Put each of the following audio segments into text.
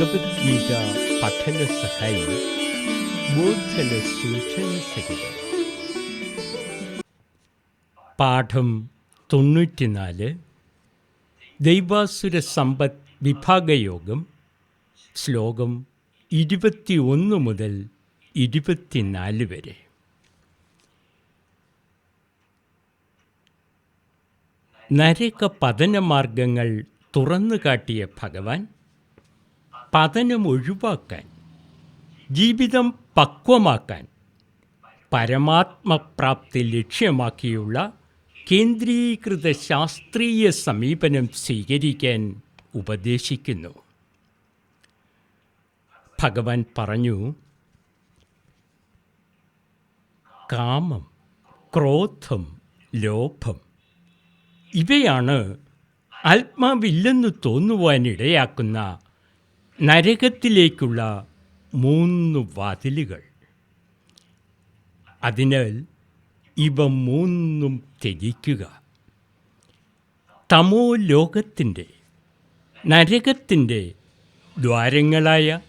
ഭഗവത്ഗീത പഠന സഹായി ബോധന സൂചന സഹിതം. പാഠം 94 ദൈവാസുര സമ്പത്ത് വിഭാഗയോഗം. ശ്ലോകം 21 മുതൽ 24 വരെ. നരക പതനമാർഗങ്ങൾ തുറന്നു കാട്ടിയ ഭഗവാൻ പതനം ഒഴിവാക്കാൻ, ജീവിതം പക്വമാക്കാൻ, പരമാത്മപ്രാപ്തി ലക്ഷ്യമാക്കിയുള്ള കേന്ദ്രീകൃത ശാസ്ത്രീയ സമീപനം സ്വീകരിക്കാൻ ഉപദേശിക്കുന്നു. ഭഗവാൻ പറഞ്ഞു, കാമം, ക്രോധം, ലോഭം ഇവയാണ് ആത്മാവില്ലെന്ന് തോന്നുവാനിടയാക്കുന്ന നരകത്തിലേക്കുള്ള 3 വാതിലുകൾ. അതിനാൽ ഇവ 3 ത്യജിക്കുക. തമോ ലോകത്തിൻ്റെ, നരകത്തിൻ്റെ ദ്വാരങ്ങളായ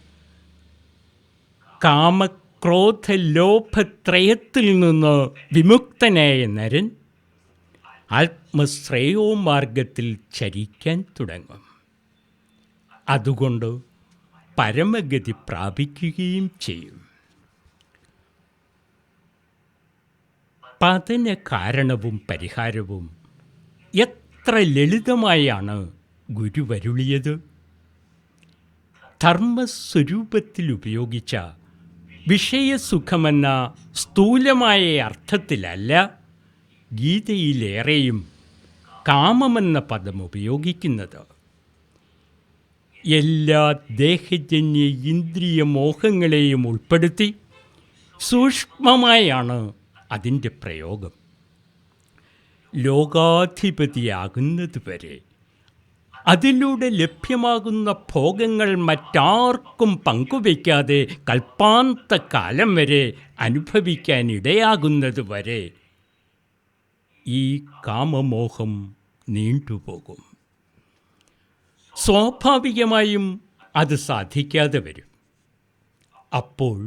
കാമക്രോധ ലോഭത്രയത്തിൽ നിന്ന് വിമുക്തനായ നരൻ ആത്മശ്രേയോമാർഗത്തിൽ ചരിക്കാൻ തുടങ്ങും. അതുകൊണ്ട് പരമഗതി പ്രാപിക്കുകയും ചെയ്യും. പതന കാരണവും പരിഹാരവും എത്ര ലളിതമായാണ് ഗുരുവരുളിയത്. ധർമ്മസ്വരൂപത്തിൽ ഉപയോഗിച്ച വിഷയസുഖമെന്ന സ്ഥൂലമായ അർത്ഥത്തിലല്ല ഗീതയിലേറെയും കാമമെന്ന പദം ഉപയോഗിക്കുന്നത്. എല്ലാ ദേഹജന്യ ഇന്ദ്രിയ മോഹങ്ങളെയും ഉൾപ്പെടുത്തി സൂക്ഷ്മമായാണ് അതിൻ്റെ പ്രയോഗം. ലോകാധിപതിയാകുന്നത് വരെ അതിലൂടെ ലഭ്യമാകുന്ന ഭോഗങ്ങൾ മറ്റാർക്കും പങ്കുവയ്ക്കാതെ കൽപ്പാന്തകാലം വരെ അനുഭവിക്കാനിടയാകുന്നത് വരെ ഈ കാമമോഹം നീണ്ടുപോകും. സ്വാഭാവികമായും അത് സാധിക്കാതെ വരും. അപ്പോൾ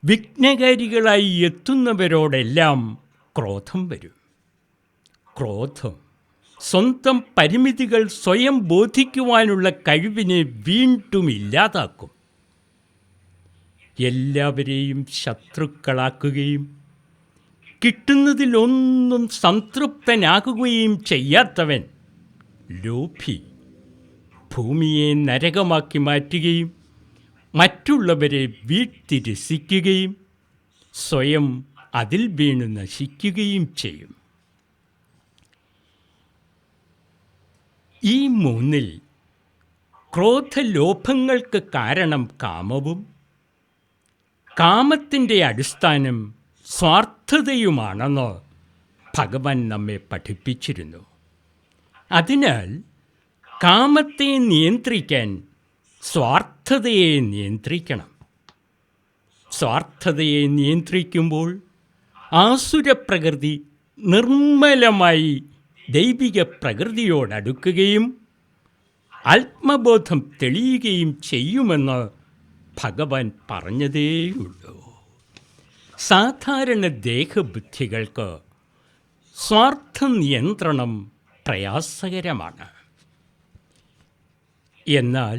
വിഘ്നകാരികളായി എത്തുന്നവരോടെല്ലാം ക്രോധം വരും. ക്രോധം സ്വന്തം പരിമിതികൾ സ്വയം ബോധിക്കുവാനുള്ള കഴിവിനെ വീണ്ടും ഇല്ലാതാക്കും. എല്ലാവരെയും ശത്രുക്കളാക്കുകയും കിട്ടുന്നതിലൊന്നും സംതൃപ്തനാകുകയും ചെയ്യാത്തവൻ ലോഭി. ഭൂമിയെ നരകമാക്കി മാറ്റുകയും മറ്റുള്ളവരെ വീഴ്ത്തി രസിക്കുകയും സ്വയം അതിൽ വീണു നശിക്കുകയും ചെയ്യും. ഈ 3-ൽ ക്രോധലോഭങ്ങൾക്ക് കാരണം കാമവും കാമത്തിൻ്റെ അടിസ്ഥാനം സ്വാർത്ഥതയുമാണെന്ന് ഭഗവാൻ നമ്മെ പഠിപ്പിച്ചിരുന്നു. അതിനാൽ കാമത്തെ നിയന്ത്രിക്കാൻ സ്വാർത്ഥതയെ നിയന്ത്രിക്കണം. സ്വാർത്ഥതയെ നിയന്ത്രിക്കുമ്പോൾ ആസുരപ്രകൃതി നിർമ്മലമായി ദൈവിക പ്രകൃതിയോടടുക്കുകയും ആത്മബോധം തെളിയുകയും ചെയ്യുമെന്ന് ഭഗവാൻ പറഞ്ഞതേയുള്ളൂ. സാധാരണ ദേഹബുദ്ധികൾക്ക് സ്വാർത്ഥ നിയന്ത്രണം പ്രയാസകരമാണ്. എന്നാൽ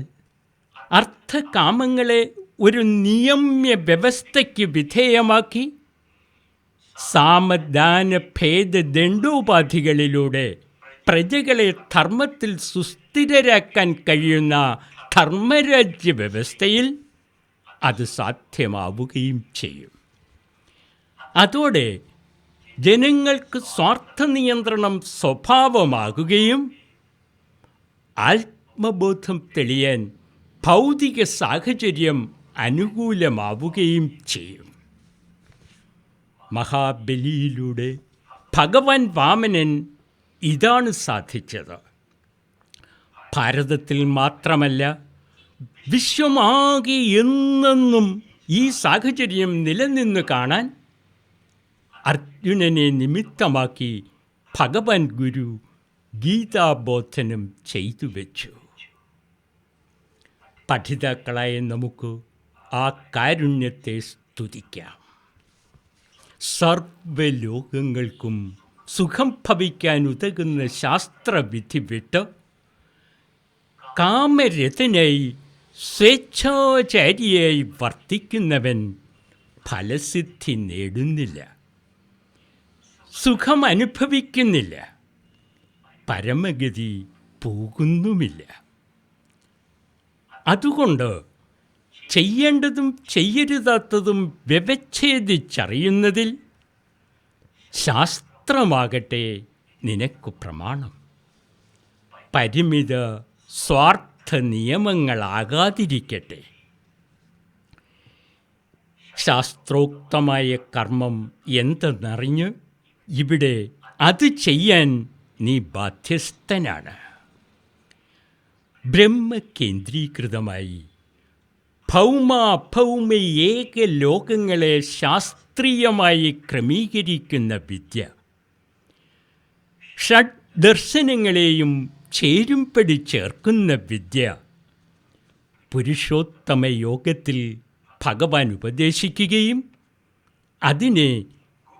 അർത്ഥകാമങ്ങളെ ഒരു നിയമ വ്യവസ്ഥയ്ക്ക് വിധേയമാക്കി സാമദാന ഭേദദണ്ഡോപാധികളിലൂടെ പ്രജകളെ ധർമ്മത്തിൽ സുസ്ഥിരരാക്കാൻ കഴിയുന്ന ധർമ്മരാജ്യ വ്യവസ്ഥയിൽ അത് സാധ്യമാവുകയും ചെയ്യും. അതോടെ ജനങ്ങൾക്ക് സ്വാർത്ഥ നിയന്ത്രണം സ്വഭാവമാകുകയും ആത്മബോധം തെളിയാൻ ഭൗതിക സാഹചര്യം അനുകൂലമാവുകയും ചെയ്യും. മഹാബലിയിലൂടെ ഭഗവാൻ വാമനൻ ഇതാണ് സാധിച്ചത്. ഭാരതത്തിൽ മാത്രമല്ല, വിശ്വമാകെ എന്നെന്നും ഈ സാഹചര്യം നിലനിന്ന് കാണാൻ അർജുനനെ നിമിത്തമാക്കി ഭഗവാൻ ഗുരു ഗീതാബോധനം ചെയ്തു വെച്ചു. പഠിതാക്കളായ നമുക്ക് ആ കാരുണ്യത്തെ സ്തുതിക്കാം. സർവ്വലോകങ്ങൾക്കും സുഖം ഭവിക്കാൻ ഉതകുന്ന ശാസ്ത്രവിധി വിട്ട് കാമരതനായി സ്വേച്ഛാചാരിയായി വർത്തിക്കുന്നവൻ ഫലസിദ്ധി നേടുന്നില്ല, സുഖം അനുഭവിക്കുന്നില്ല, പരമഗതി പോകുന്നുമില്ല. അതുകൊണ്ട് ചെയ്യേണ്ടതും ചെയ്യരുതാത്തതും വ്യവച്ഛേദിച്ചറിയുന്നതിൽ ശാസ്ത്രമാകട്ടെ നിനക്കു പ്രമാണം. പരിമിത സ്വാർത്ഥ നിയമങ്ങളാകാതിരിക്കട്ടെ. ശാസ്ത്രോക്തമായ കർമ്മം എന്തെന്നറിഞ്ഞ് ഇവിടെ അത് ചെയ്യാൻ നീ ബാധ്യസ്ഥനാണ്. ബ്രഹ്മകേന്ദ്രീകൃതമായി ഭൗമ ഏക ലോകങ്ങളെ ശാസ്ത്രീയമായി ക്രമീകരിക്കുന്ന വിദ്യ, ഷഡ് ദർശനങ്ങളെയും ചേരുംപടി ചേർക്കുന്ന വിദ്യ പുരുഷോത്തമ യോഗത്തിൽ ഭഗവാൻ ഉപദേശിക്കുകയും അതിനെ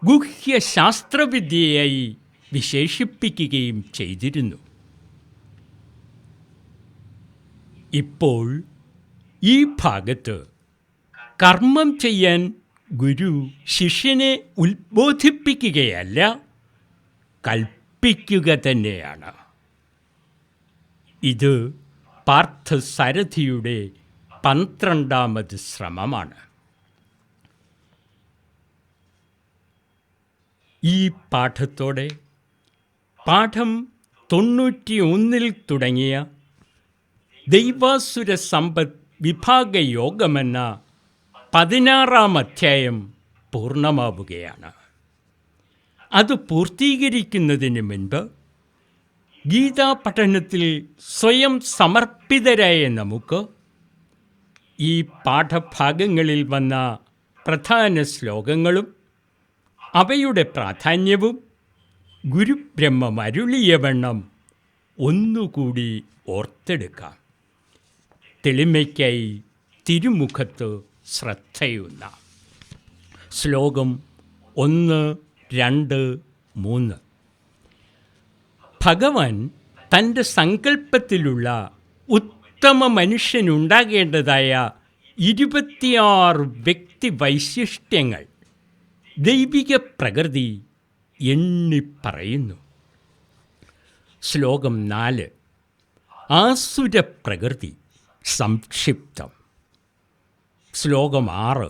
ഗുഹ്യശാസ്ത്രവിദ്യയായി വിശേഷിപ്പിക്കുകയും ചെയ്തിരുന്നു. ഇപ്പോൾ ഈ ഭാഗത്ത് കർമ്മം ചെയ്യാൻ ഗുരു ശിഷ്യനെ ഉത്ബോധിപ്പിക്കുകയല്ല, കൽപ്പിക്കുക തന്നെയാണ്. ഇത് പാർത്ഥസാരഥിയുടെ 12ാമത് ശ്രമമാണ്. ഈ പാഠത്തോടെ പാഠം 91 തുടങ്ങിയ ദൈവാസുര സമ്പത്ത് വിഭാഗയോഗമെന്ന 16ാം അധ്യായം പൂർണ്ണമാവുകയാണ്. അത് പൂർത്തീകരിക്കുന്നതിന് മുൻപ് ഗീതാ പഠനത്തിൽ സ്വയം സമർപ്പിതരായ നമുക്ക് ഈ പാഠഭാഗങ്ങളിൽ വന്ന പ്രധാന ശ്ലോകങ്ങളും അവയുടെ പ്രാധാന്യവും ഗുരുബ്രഹ്മം അരുളിയവണ്ണം ഒന്നുകൂടി ഓർത്തെടുക്കാം. തെളിമയ്ക്കായി തിരുമുഖത്ത് ശ്രദ്ധയൂന്ന ശ്ലോകം 1, 2, 3. ഭഗവാൻ തൻ്റെ സങ്കല്പത്തിലുള്ള ഉത്തമ മനുഷ്യനുണ്ടാകേണ്ടതായ 26 വ്യക്തിവൈശിഷ്ട്യങ്ങൾ ദൈവിക പ്രകൃതി എണ്ണിപ്പറയുന്നു. ശ്ലോകം 4 ആസുരപ്രകൃതി സംക്ഷിപ്തം. ശ്ലോകം 6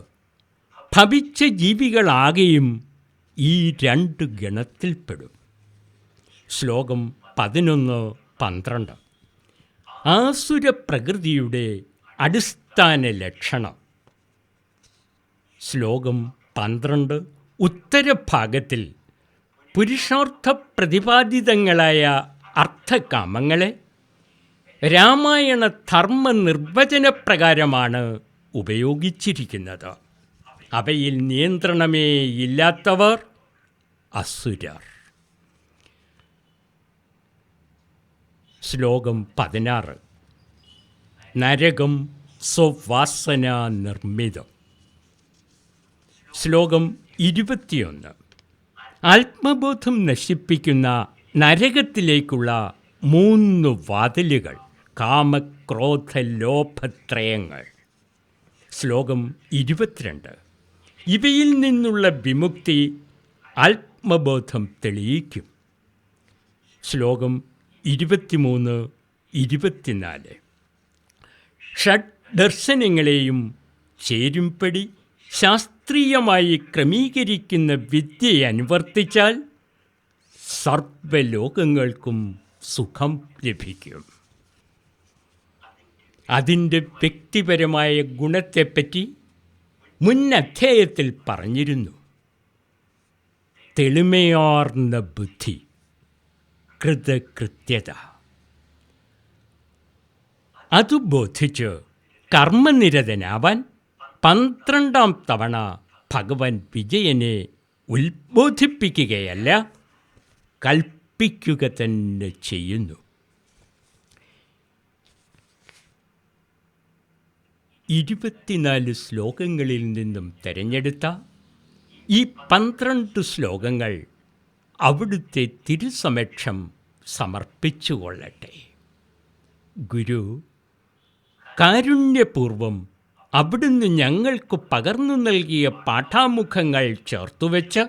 ഭവിച്ച ജീവികളാകെയും ഈ 2 ഗണത്തിൽപ്പെടും. ശ്ലോകം 11, 12 ആസുരപ്രകൃതിയുടെ അടിസ്ഥാന ലക്ഷണം. ശ്ലോകം 12 ഉത്തരഭാഗത്തിൽ പുരുഷാർത്ഥ പ്രതിപാദിതങ്ങളായ അർത്ഥകാമങ്ങളെ രാമായണ ധർമ്മ നിർവചനപ്രകാരമാണ് ഉപയോഗിച്ചിരിക്കുന്നത്. അവയിൽ നിയന്ത്രണമേ ഇല്ലാത്തവർ അസുരർ. ശ്ലോകം 16 നരകം സ്വവാസന നിർമ്മിതം. ശ്ലോകം 21 ആത്മബോധം നശിപ്പിക്കുന്ന നരകത്തിലേക്കുള്ള 3 വാതിലുകൾ, കാമക്രോധ ലോഭത്രയങ്ങൾ. ശ്ലോകം 22 ഇവയിൽ നിന്നുള്ള വിമുക്തി ആത്മബോധം തെളിയിക്കും. ശ്ലോകം 23, 24 ഷഡ് ദർശനങ്ങളെയും ചേരുംപടി ശാസ്ത്രീയമായി ക്രമീകരിക്കുന്ന വിദ്യയെ അനുവർത്തിച്ചാൽ സർവ്വലോകങ്ങൾക്കും സുഖം ലഭിക്കും. അതിൻ്റെ വ്യക്തിപരമായ ഗുണത്തെപ്പറ്റി മുൻ അധ്യായത്തിൽ പറഞ്ഞിരുന്നു. തെളിമയാർന്ന ബുദ്ധി, കൃതകൃത്യത. അത് ബോധിച്ച് കർമ്മനിരതനാവാൻ 12ാം തവണ ഭഗവാൻ വിജയനെ ഉത്ബോധിപ്പിക്കുകയല്ല, കൽപ്പിക്കുക തന്നെ ചെയ്യുന്നു. 24 ശ്ലോകങ്ങളിൽ നിന്നും തിരഞ്ഞെടുത്ത ഈ 12 ശ്ലോകങ്ങൾ അവിടുത്തെ തിരുസമക്ഷം സമർപ്പിച്ചുകൊള്ളട്ടെ. ഗുരു, കാരുണ്യപൂർവം അവിടുന്ന് ഞങ്ങൾക്ക് പകർന്നു നൽകിയ പാഠാമുഖങ്ങൾ ചേർത്തുവെച്ച്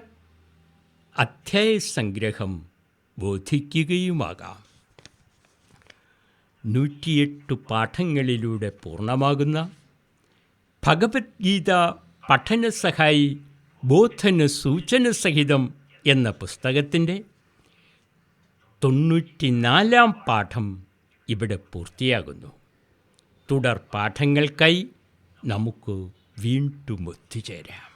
അധ്യായസംഗ്രഹം ബോധിക്കുകയുമാകാം. 108 പാഠങ്ങളിലൂടെ പൂർണ്ണമാകുന്ന ഭഗവത്ഗീത പഠനസഹായി ബോധന സൂചന സഹിതം എന്ന പുസ്തകത്തിൻ്റെ 94-ാം പാഠം ഇവിടെ പൂർത്തിയാകുന്നു. തുടർ പാഠങ്ങൾക്കായി നമുക്ക് വീണ്ടും ഒത്തുചേരാം.